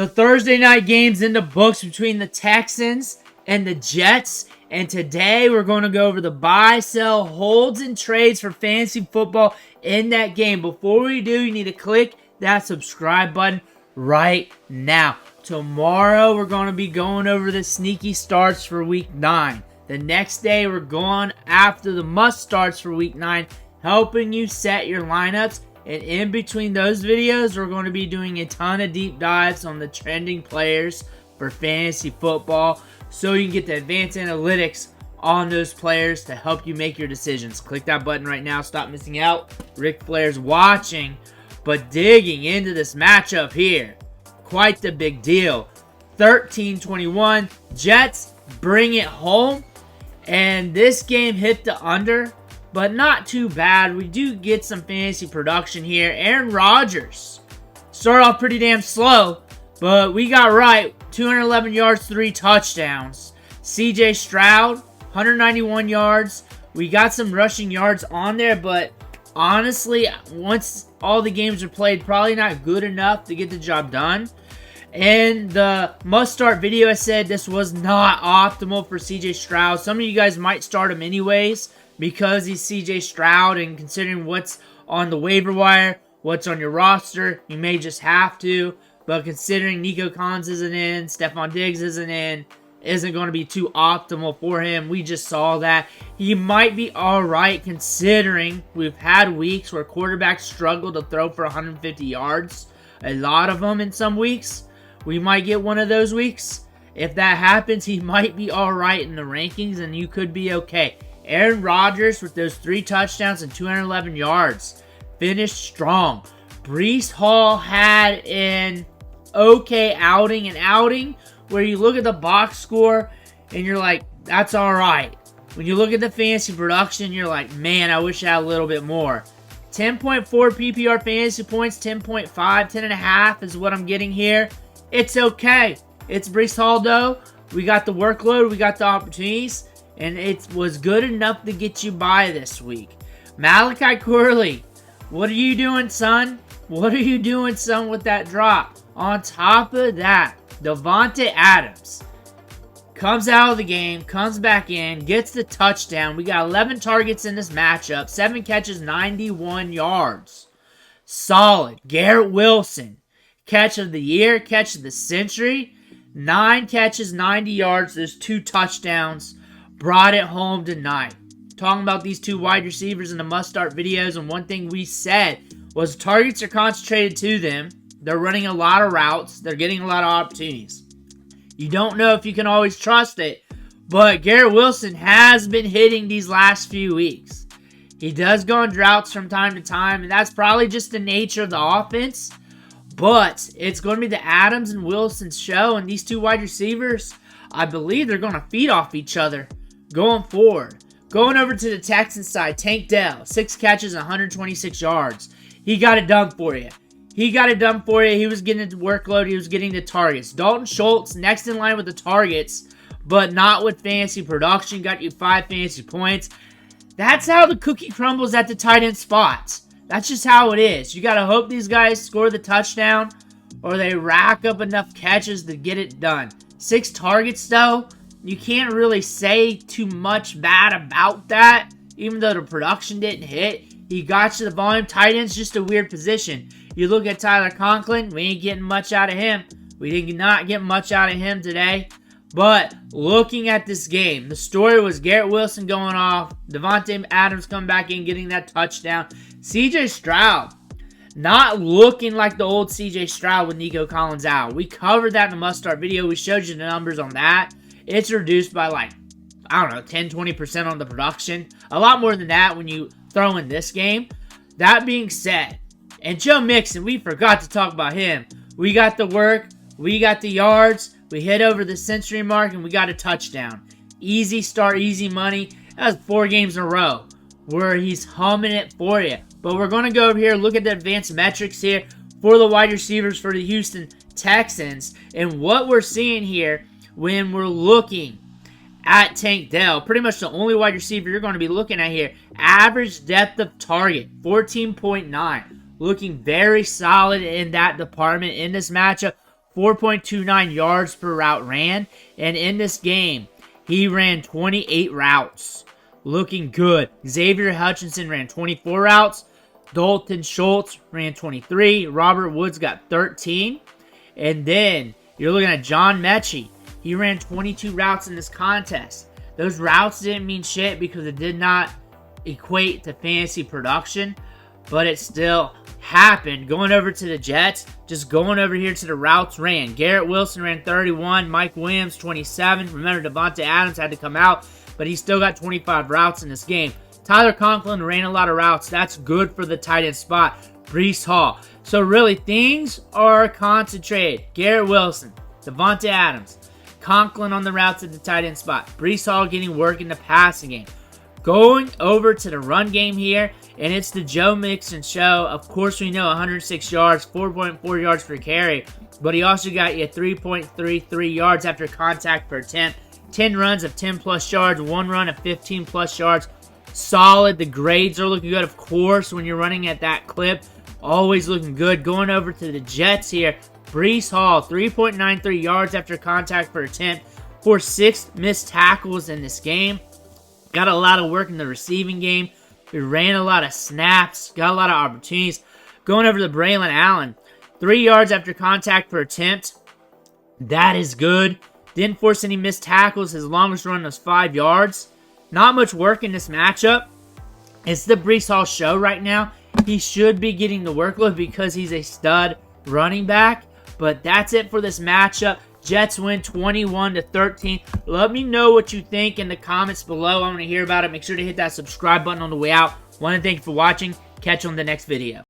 The Thursday night game's in the books between the Texans and the Jets. And today we're going to go over the buy, sell, holds, and trades for fantasy football in that game. Before we do, you need to click that subscribe button right now. Tomorrow we're going to be going over the sneaky starts for week 9. The next day we're going after the must starts for week 9, helping you set your lineups. And in between those videos, we're going to be doing a ton of deep dives on the trending players for fantasy football, so you can get the advanced analytics on those players to help you make your decisions. Click that button right now. Stop missing out. Ric Flair's watching, but digging into this matchup here. Quite the big deal. 13-21. Jets bring it home. And this game hit the under, but not too bad. We do get some fantasy production here. Aaron Rodgers started off pretty damn slow, but we got right. 211 yards, 3 touchdowns. CJ Stroud, 191 yards. We got some rushing yards on there, but honestly, once all the games are played, probably not good enough to get the job done. And the must-start video, I said this was not optimal for CJ Stroud. Some of you guys might start him anyways because he's CJ Stroud, and considering what's on the waiver wire, what's on your roster, you may just have to. But considering Nico Collins isn't in, Stephon Diggs isn't in, isn't going to be too optimal for him. We just saw that. He might be alright considering we've had weeks where quarterbacks struggle to throw for 150 yards. A lot of them in some weeks. We might get one of those weeks. If that happens, he might be alright in the rankings and you could be okay. Aaron Rodgers with those 3 touchdowns and 211 yards finished strong. Breece Hall had an okay outing where you look at the box score and you're like, that's alright. When you look at the fantasy production, you're like, man, I wish I had a little bit more. 10.4 PPR fantasy points, 10.5, 10.5 is what I'm getting here. It's okay. It's Breece Hall though. We got the workload, we got the opportunities, and it was good enough to get you by this week. Malachi Corley, what are you doing, son? What are you doing, son, with that drop? On top of that, Davante Adams comes out of the game, comes back in, gets the touchdown. We got 11 targets in this matchup, 7 catches, 91 yards. Solid. Garrett Wilson, catch of the year, catch of the century. 9 catches, 90 yards. There's 2 touchdowns. Brought it home tonight. Talking about these 2 wide receivers in the must-start videos, and one thing we said was targets are concentrated to them. They're running a lot of routes. They're getting a lot of opportunities. You don't know if you can always trust it, but Garrett Wilson has been hitting these last few weeks. He does go on droughts from time to time, and that's probably just the nature of the offense. But it's going to be the Adams and Wilson show, and these 2 wide receivers, I believe they're going to feed off each other going forward. Going over to the Texans side, Tank Dell, 6 catches, 126 yards. He got it done for you. He got it done for you. He was getting the workload. He was getting the targets. Dalton Schultz, next in line with the targets, but not with fantasy production. Got you 5 fantasy points. That's how the cookie crumbles at the tight end spots. That's just how it is. You got to hope these guys score the touchdown or they rack up enough catches to get it done. 6 targets, though. You can't really say too much bad about that, even though the production didn't hit. He got you the volume. Tight end's just a weird position. You look at Tyler Conklin, we ain't getting much out of him. We did not get much out of him today. But looking at this game, the story was Garrett Wilson going off, Davante Adams coming back in, getting that touchdown. CJ Stroud, not looking like the old CJ Stroud with Nico Collins out. We covered that in the must-start video. We showed you the numbers on that. It's reduced by like, I don't know, 10-20% on the production. A lot more than that when you throw in this game. That being said, and Joe Mixon, we forgot to talk about him. We got the work. We got the yards. We hit over the century mark, and we got a touchdown. Easy start, easy money. That was 4 games in a row where he's humming it for you. But we're going to go over here, look at the advanced metrics here for the wide receivers for the Houston Texans. And what we're seeing here when we're looking at Tank Dell, pretty much the only wide receiver you're going to be looking at here, average depth of target, 14.9. Looking very solid in that department in this matchup. 4.29 yards per route ran. And in this game, he ran 28 routes. Looking good. Xavier Hutchinson ran 24 routes. Dalton Schultz ran 23. Robert Woods got 13. And then you're looking at John Mechie. He ran 22 routes in this contest. Those routes didn't mean shit because it did not equate to fantasy production, but it still happened. Going over to the Jets, just going over here to the routes ran. Garrett Wilson ran 31. Mike Williams, 27. Remember, Devontae Adams had to come out, but he still got 25 routes in this game. Tyler Conklin ran a lot of routes. That's good for the tight end spot. Breece Hall. So really, things are concentrated. Garrett Wilson, Devontae Adams, Conklin on the routes at the tight end spot. Breece Hall getting work in the passing game. Going over to the run game here, and it's the Joe Mixon show. Of course, we know 106 yards, 4.4 yards per carry, but he also got you 3.33 yards after contact per attempt. 10 runs of 10-plus yards, 1 run of 15-plus yards. Solid. The grades are looking good, of course, when you're running at that clip. Always looking good. Going over to the Jets here. Breece Hall, 3.93 yards after contact per attempt. For 6 missed tackles in this game. Got a lot of work in the receiving game. We ran a lot of snaps. Got a lot of opportunities. Going over to Braylon Allen. 3 yards after contact per attempt. That is good. Didn't force any missed tackles. His longest run was 5 yards. Not much work in this matchup. It's the Breece Hall show right now. He should be getting the workload because he's a stud running back. But that's it for this matchup. Jets win 21-13. Let me know what you think in the comments below. I want to hear about it. Make sure to hit that subscribe button on the way out. Want to thank you for watching. Catch you on the next video.